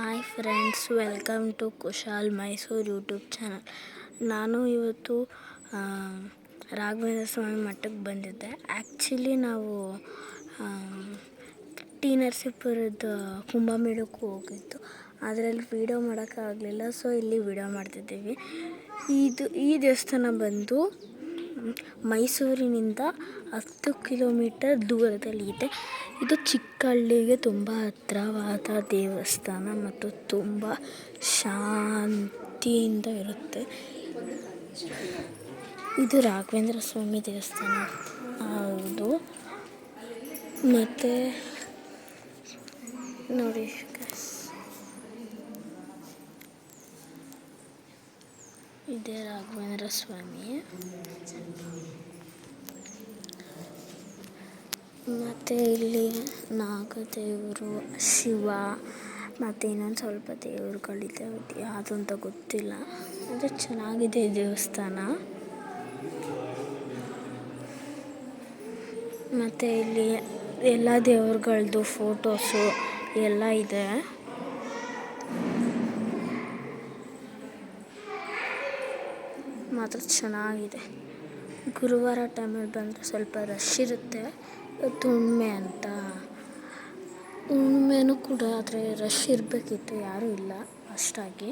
Hi friends, welcome to Kushal Mysuru YouTube channel. ನಾನು ಇವತ್ತು ರಾಘವೇಂದ್ರ ಸ್ವಾಮಿ ಮಠಕ್ಕೆ ಬಂದಿದ್ದೆ. ಆ್ಯಕ್ಚುಲಿ ನಾವು ಟಿ ನರಸೀಪುರದ ಕುಂಭಮೇಳಕ್ಕೆ ಹೋಗಿದ್ದು, ಅದರಲ್ಲಿ ವೀಡಿಯೋ ಮಾಡೋಕ್ಕಾಗಲಿಲ್ಲ. ಸೊ ಇಲ್ಲಿ ವೀಡಿಯೋ ಮಾಡ್ತಿದ್ದೀವಿ. ಈ ದೇವಸ್ಥಾನ ಬಂದು ಮೈಸೂರಿನಿಂದ 10 ಕಿಲೋಮೀಟರ್ ದೂರದಲ್ಲಿ ಇದೆ. ಇದು ಚಿಕ್ಕಹಳ್ಳಿಗೆ ತುಂಬ ಹತ್ತಿರವಾದ ದೇವಸ್ಥಾನ ಮತ್ತು ತುಂಬ ಶಾಂತಿಯಿಂದ ಇರುತ್ತೆ. ಇದು ರಾಘವೇಂದ್ರ ಸ್ವಾಮಿ ದೇವಸ್ಥಾನ ಹೌದು. ಮತ್ತು ನೋಡಿ, ಇದೇ ರಾಘವೇಂದ್ರ ಸ್ವಾಮಿ. ಮತ್ತು ಇಲ್ಲಿ ನಾಗದೇವರು, ಶಿವ ಮತ್ತು ಇನ್ನೊಂದು ಸ್ವಲ್ಪ ದೇವರುಗಳಿದೆ. ಯಾವುದು ಅಂತ ಗೊತ್ತಿಲ್ಲ. ಅದು ಚೆನ್ನಾಗಿದೆ ಈ ದೇವಸ್ಥಾನ. ಮತ್ತು ಇಲ್ಲಿ ಎಲ್ಲ ದೇವರುಗಳದ್ದು ಫೋಟೋಸು ಎಲ್ಲ ಇದೆ. ಮಾತ್ರ ಚೆನ್ನಾಗಿದೆ. ಗುರುವಾರ ಟೈಮಲ್ಲಿ ಬಂದರೆ ಸ್ವಲ್ಪ ರಶ್ ಇರುತ್ತೆ. ಇವತ್ತು ಹುಣ್ಣಿಮೆನೂ ಕೂಡ, ಆದರೆ ರಶ್ ಇರಬೇಕಿತ್ತು, ಯಾರೂ ಇಲ್ಲ ಅಷ್ಟಾಗಿ.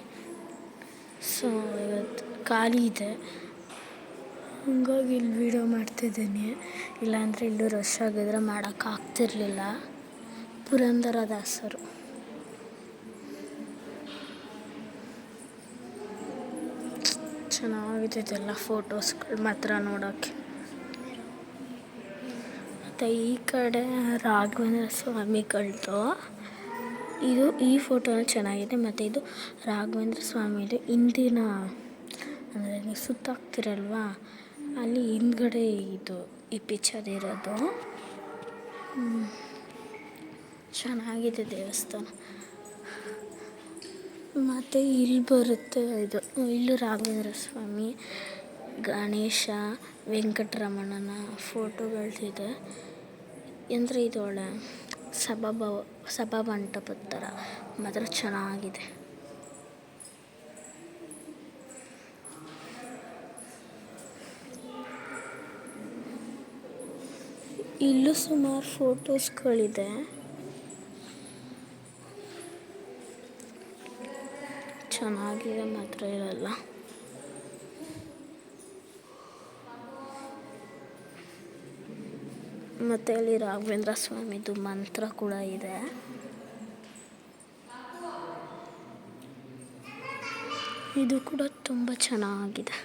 ಸೊ ಇವತ್ತು ಖಾಲಿ ಇದೆ, ಹಂಗಾಗಿ ಇಲ್ಲಿ ವೀಡಿಯೋ ಮಾಡ್ತಿದ್ದೀನಿ. ಇಲ್ಲಾಂದರೆ ಇಲ್ಲೂ ರಶ್ ಆಗಿದ್ರೆ ಮಾಡೋಕ್ಕಾಗ್ತಿರ್ಲಿಲ್ಲ. ಪುರಂದರದಾಸರು ಚೆನ್ನಾಗಿದೆ ಇದೆಲ್ಲ ಫೋಟೋಸ್ಗಳು ಮಾತ್ರ ನೋಡೋಕ್ಕೆ. ಮತ್ತು ಈ ಕಡೆ ರಾಘವೇಂದ್ರ ಸ್ವಾಮಿಗಳದ್ದು ಈ ಫೋಟೋನ ಚೆನ್ನಾಗಿದೆ. ಮತ್ತು ಇದು ರಾಘವೇಂದ್ರ ಸ್ವಾಮಿದು ಹಿಂದಿನ, ಅಂದರೆ ನೀವು ಸುತ್ತಾಗ್ತಿರಲ್ವಾ, ಅಲ್ಲಿ ಹಿಂದ್ಗಡೆ ಈ ಪಿಕ್ಚರ್ ಇರೋದು. ಚೆನ್ನಾಗಿದೆ ದೇವಸ್ಥಾನ. ಮತ್ತು ಇಲ್ಲಿ ಬರುತ್ತೆ, ಇಲ್ಲೂ ರಾಘವೇಂದ್ರ ಸ್ವಾಮಿ, ಗಣೇಶ, ವೆಂಕಟರಮಣನ ಫೋಟೋಗಳಿದೆ. ಅಂದರೆ ಇದು ಒಳ್ಳೆ ಸಭಾ ಮಂಟಪದ ಥರ ಮಾತ್ರ ಚೆನ್ನಾಗಿದೆ. ಇಲ್ಲೂ ಸುಮಾರು ಫೋಟೋಸ್ಗಳಿದೆ. ಚೆನ್ನಾಗಿದೆ ಮಾತ್ರ ಇರಲ್ಲ. ಮತ್ತು ಅಲ್ಲಿ ರಾಘವೇಂದ್ರ ಸ್ವಾಮಿದು ಮಂತ್ರ ಕೂಡ ಇದೆ. ಇದು ಕೂಡ ತುಂಬ ಚೆನ್ನಾಗಿದೆ.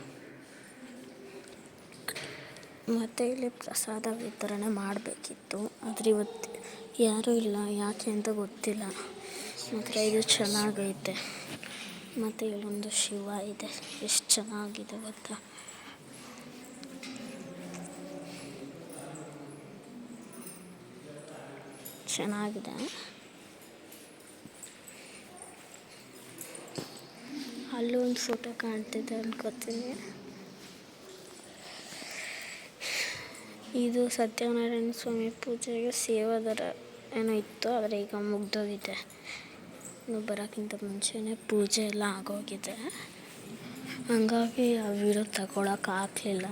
ಮತ್ತು ಇಲ್ಲಿ ಪ್ರಸಾದ ವಿತರಣೆ ಮಾಡಬೇಕಿತ್ತು, ಆದರೆ ಇವತ್ತು ಯಾರೂ ಇಲ್ಲ, ಯಾಕೆ ಅಂತ ಗೊತ್ತಿಲ್ಲ. ಮಾತ್ರ ಇದು ಚೆನ್ನಾಗೈತೆ. ಮತ್ತು ಇಲ್ಲೊಂದು ಶಿವ ಇದೆ, ಎಷ್ಟು ಚೆನ್ನಾಗಿದೆ ಗೊತ್ತಾ. ಚೆನ್ನಾಗಿದೆ. ಅಲ್ಲೂ ಒಂದು ಫೋಟೋ ಕಾಣ್ತಿದೆ ಅನ್ಕೋತೀನಿ. ಇದು ಸತ್ಯನಾರಾಯಣ ಸ್ವಾಮಿ ಪೂಜೆಗೆ ಸೇವಾದಾರ ಏನೋ ಇತ್ತು, ಆದರೆ ಈಗ ಮುಗ್ದೋಗಿದೆ. ಇನ್ನು ಬರೋಕ್ಕಿಂತ ಮುಂಚೆನೇ ಪೂಜೆ ಎಲ್ಲ ಆಗೋಗಿದೆ, ಹಂಗಾಗಿ ಆ ವೀಡಿಯೋ ತಗೊಳಕ್ಕಾಗಲಿಲ್ಲ.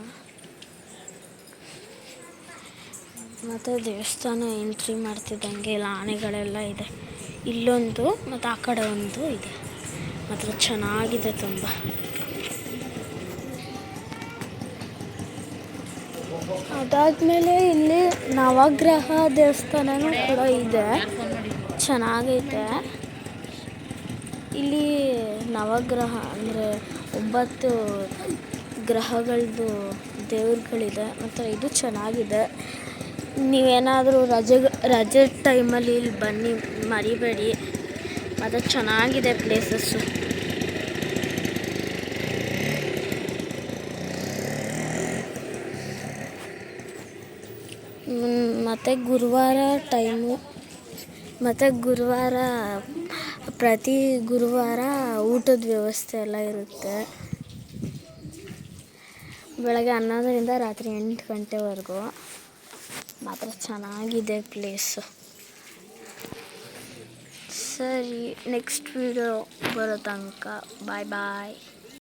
ಮತ್ತು ದೇವಸ್ಥಾನ ಎಂಟ್ರಿ ಮಾಡ್ತಿದ್ದಂಗೆ ಎಲ್ಲ ಆನೆಗಳೆಲ್ಲ ಇದೆ. ಇಲ್ಲೊಂದು ಮತ್ತು ಆ ಕಡೆ ಒಂದು ಇದೆ. ಮಾತ್ರ ಚೆನ್ನಾಗಿದೆ ತುಂಬ. ಅದಾದಮೇಲೆ ಇಲ್ಲಿ ನವಗ್ರಹ ದೇವಸ್ಥಾನವೂ ಕೂಡ ಇದೆ, ಚೆನ್ನಾಗೈತೆ. ಇಲ್ಲಿ ನವಗ್ರಹ ಅಂದರೆ 9 ಗ್ರಹಗಳದ್ದು ದೇವ್ರುಗಳಿದೆ. ಮತ್ತು ಇದು ಚೆನ್ನಾಗಿದೆ. ನೀವೇನಾದರೂ ರಜೆ ಟೈಮಲ್ಲಿ ಇಲ್ಲಿ ಬನ್ನಿ, ಮರಿಬೇಡಿ. ಮತ್ತು ಚೆನ್ನಾಗಿದೆ ಪ್ಲೇಸಸ್ಸು. ಮತ್ತು ಪ್ರತಿ ಗುರುವಾರ ಊಟದ ವ್ಯವಸ್ಥೆ ಎಲ್ಲ ಇರುತ್ತೆ. ಬೆಳಗ್ಗೆ 11ರಿಂದ ರಾತ್ರಿ 8 ಗಂಟೆವರೆಗೂ. ಮಾತ್ರ ಚೆನ್ನಾಗಿದೆ ಪ್ಲೇಸು. ಸರಿ, ನೆಕ್ಸ್ಟ್ ವಿಡಿಯೋ ಬರೋ ತನಕ ಬಾಯ್ ಬಾಯ್.